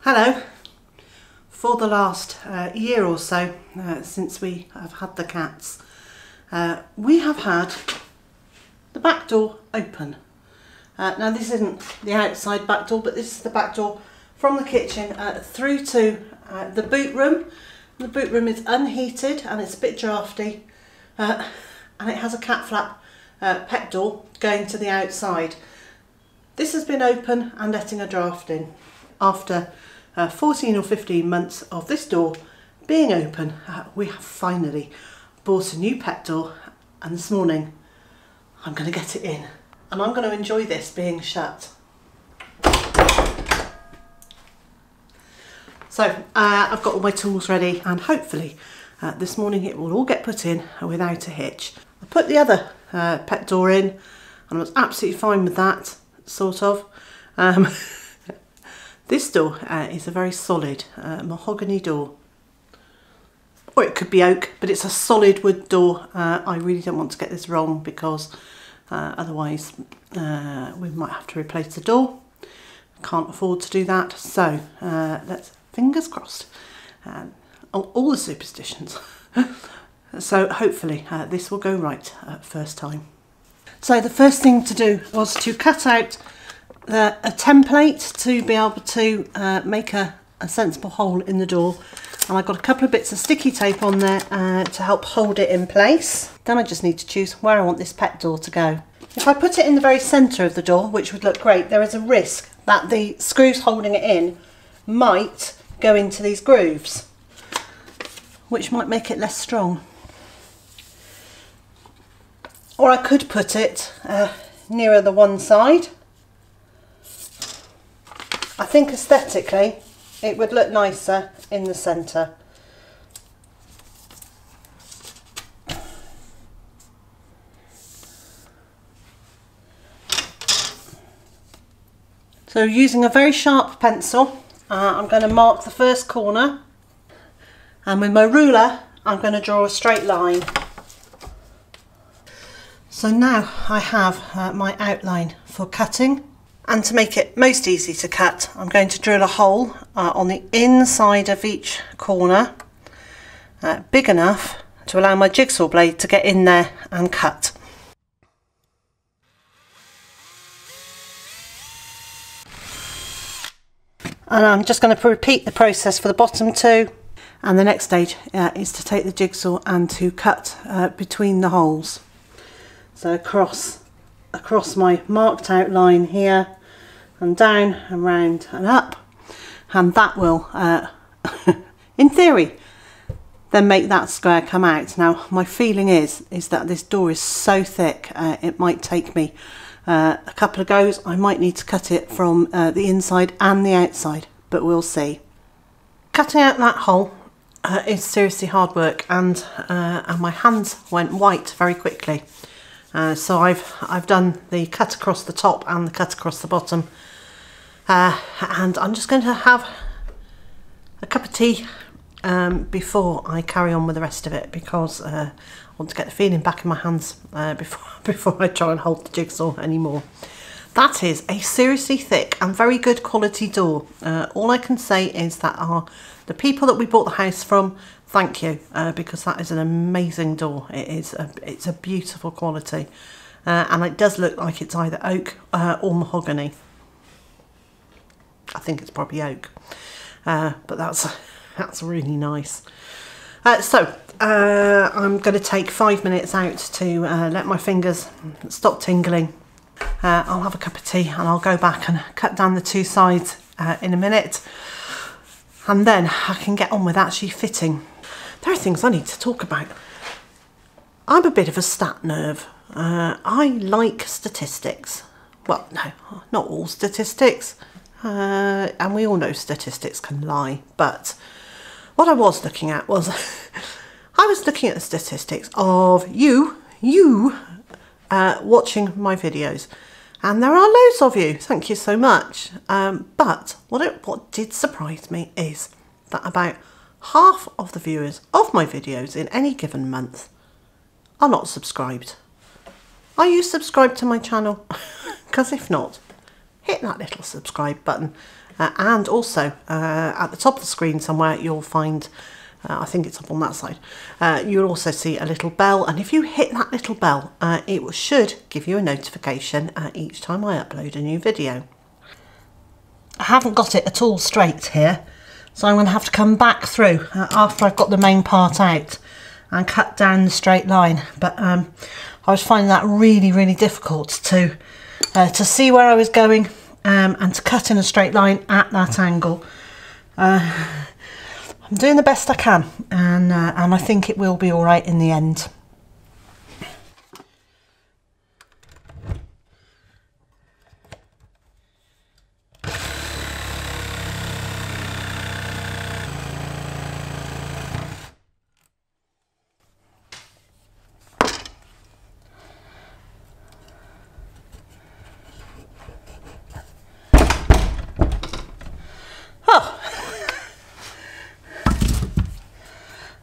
Hello. For the last year or so, since we have had the cats, we have had the back door open. Now this isn't the outside back door, but this is the back door from the kitchen through to the boot room. The boot room is unheated and it's a bit drafty, and it has a cat flap pet door going to the outside. This has been open and letting a draft in. After 14 or 15 months of this door being open, we have finally bought a new pet door, and this morning I'm going to get it in and I'm going to enjoy this being shut. So I've got all my tools ready, and hopefully this morning it will all get put in without a hitch. I put the other pet door in and I was absolutely fine with that, sort of. This door is a very solid mahogany door, or it could be oak, but it's a solid wood door. I really don't want to get this wrong, because otherwise we might have to replace the door. Can't afford to do that, so let's fingers crossed, all the superstitions. So hopefully this will go right first time. So the first thing to do was to cut out a template to be able to make a sensible hole in the door, and I've got a couple of bits of sticky tape on there to help hold it in place. Then I just need to choose where I want this pet door to go. If I put it in the very centre of the door, which would look great, there is a risk that the screws holding it in might go into these grooves, which might make it less strong. Or I could put it nearer the one side. I think aesthetically it would look nicer in the centre. So using a very sharp pencil, I'm going to mark the first corner, and with my ruler I'm going to draw a straight line. So now I have my outline for cutting. And to make it most easy to cut, I'm going to drill a hole on the inside of each corner, big enough to allow my jigsaw blade to get in there and cut. And I'm just going to repeat the process for the bottom two. And the next stage is to take the jigsaw and to cut between the holes. So across my marked out line here, and down and round and up, and that will in theory then make that square come out. Now my feeling is that this door is so thick it might take me a couple of goes. I might need to cut it from the inside and the outside, but we'll see. Cutting out that hole is seriously hard work, and my hands went white very quickly. So I've done the cut across the top and the cut across the bottom, and I'm just going to have a cup of tea before I carry on with the rest of it, because I want to get the feeling back in my hands before I try and hold the jigsaw anymore. That is a seriously thick and very good quality door. All I can say is that the people that we bought the house from, thank you, because that is an amazing door. It's a beautiful quality, and it does look like it's either oak or mahogany. I think it's probably oak, but that's really nice. So I'm going to take 5 minutes out to let my fingers stop tingling. I'll have a cup of tea and I'll go back and cut down the two sides in a minute, and then I can get on with actually fitting. There are things I need to talk about. I'm a bit of a stat nerd. I like statistics. Well, no, not all statistics. And we all know statistics can lie. But what I was looking at was, I was looking at the statistics of you watching my videos. And there are loads of you. Thank you so much. But what did surprise me is that about half of the viewers of my videos in any given month are not subscribed. Are you subscribed to my channel? Because if not, hit that little subscribe button. And also at the top of the screen somewhere you'll find, I think it's up on that side, you'll also see a little bell, and if you hit that little bell it should give you a notification each time I upload a new video. I haven't got it at all straight here, so I'm going to have to come back through after I've got the main part out and cut down the straight line, but I was finding that really difficult to see where I was going and to cut in a straight line at that angle. I'm doing the best I can, and I think it will be all right in the end.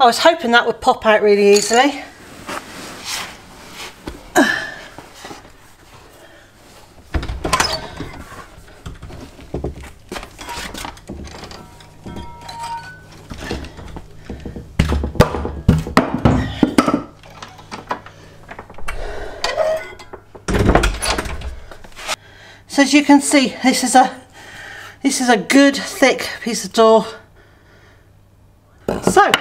I was hoping that would pop out really easily. So as you can see, this is a good thick piece of door. So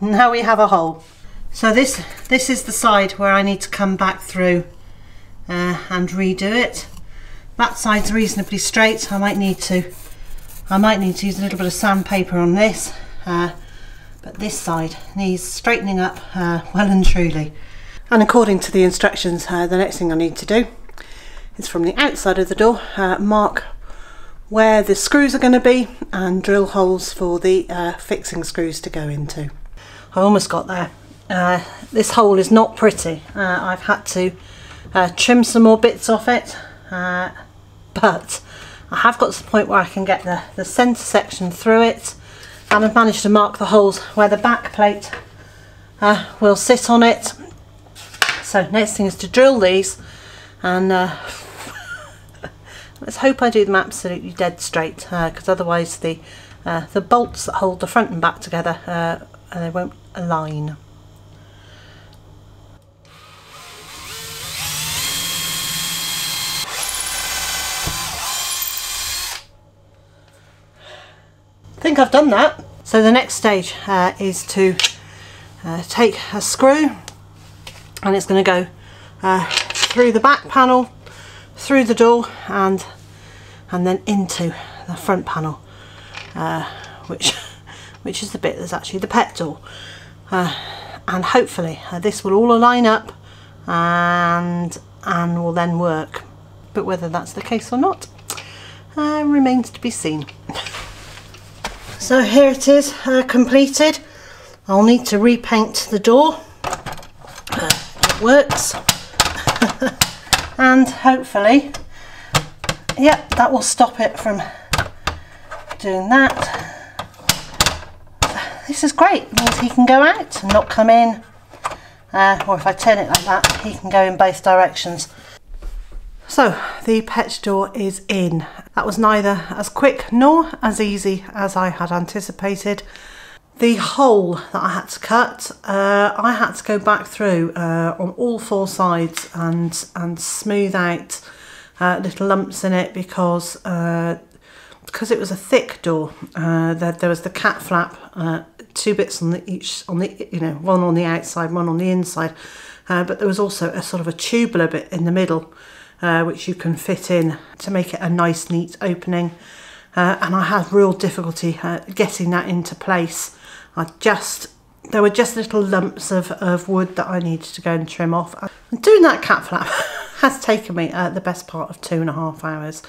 now we have a hole. So this is the side where I need to come back through and redo it. That side's reasonably straight. I might need to use a little bit of sandpaper on this, but this side needs straightening up well and truly. And according to the instructions, the next thing I need to do is from the outside of the door mark where the screws are going to be and drill holes for the fixing screws to go into. I almost got there. This hole is not pretty. I've had to trim some more bits off it, but I have got to the point where I can get the centre section through it, and I've managed to mark the holes where the back plate will sit on it. So next thing is to drill these, and let's hope I do them absolutely dead straight, because otherwise the bolts that hold the front and back together they won't align. I think I've done that. So the next stage is to take a screw, and it's going to go through the back panel, through the door, and then into the front panel, which is the bit that's actually the pet door, and hopefully this will all align up and will then work, but whether that's the case or not remains to be seen. So here it is, completed. I'll need to repaint the door. It works. And hopefully, yep, that will stop it from doing that. This is great. It means he can go out and not come in, or if I turn it like that, he can go in both directions. So the pet door is in. That was neither as quick nor as easy as I had anticipated. The hole that I had to cut, I had to go back through on all four sides and smooth out little lumps in it, because it was a thick door. There was the cat flap, two bits on the one on the outside, one on the inside, but there was also a sort of a tubular bit in the middle, which you can fit in to make it a nice neat opening, and I had real difficulty getting that into place. There were just little lumps of wood that I needed to go and trim off. And doing that cat flap has taken me the best part of 2.5 hours.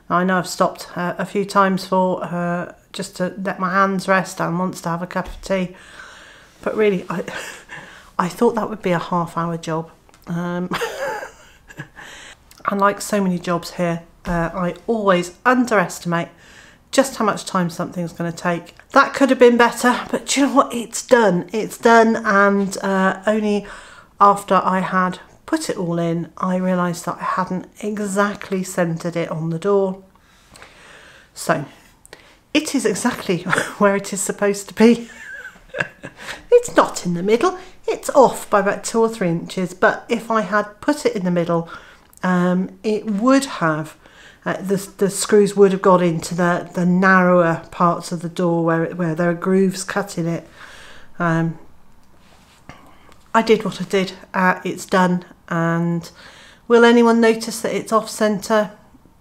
Now, I know I've stopped a few times for just to let my hands rest and wants to have a cup of tea, but really I thought that would be a half-hour job. And like so many jobs here, I always underestimate just how much time something's going to take. That could have been better, but do you know what? It's done. It's done, and only after I had put it all in, I realised that I hadn't exactly centred it on the door. So it is exactly where it is supposed to be. It's not in the middle, it's off by about 2 or 3 inches, but if I had put it in the middle, it would have, the screws would have got into the narrower parts of the door where there are grooves cut in it. I did what I did, it's done, and will anyone notice that it's off centre?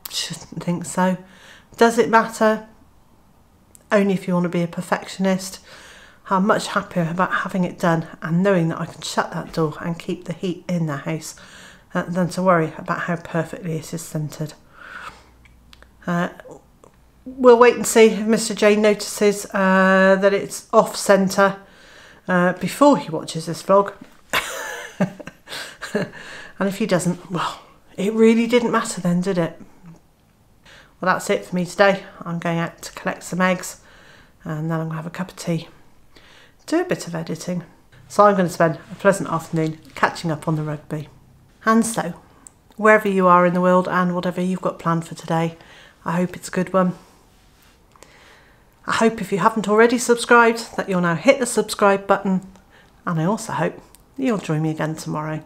Shouldn't think so. Does it matter? Only if you want to be a perfectionist. I'm much happier about having it done and knowing that I can shut that door and keep the heat in the house than to worry about how perfectly it is centred. We'll wait and see if Mr. J notices that it's off centre before he watches this vlog. And if he doesn't, well, it really didn't matter then, did it? Well, that's it for me today. I'm going out to collect some eggs and then I'm going to have a cup of tea, do a bit of editing. So I'm going to spend a pleasant afternoon catching up on the rugby. And so, wherever you are in the world and whatever you've got planned for today, I hope it's a good one. I hope if you haven't already subscribed that you'll now hit the subscribe button, and I also hope you'll join me again tomorrow.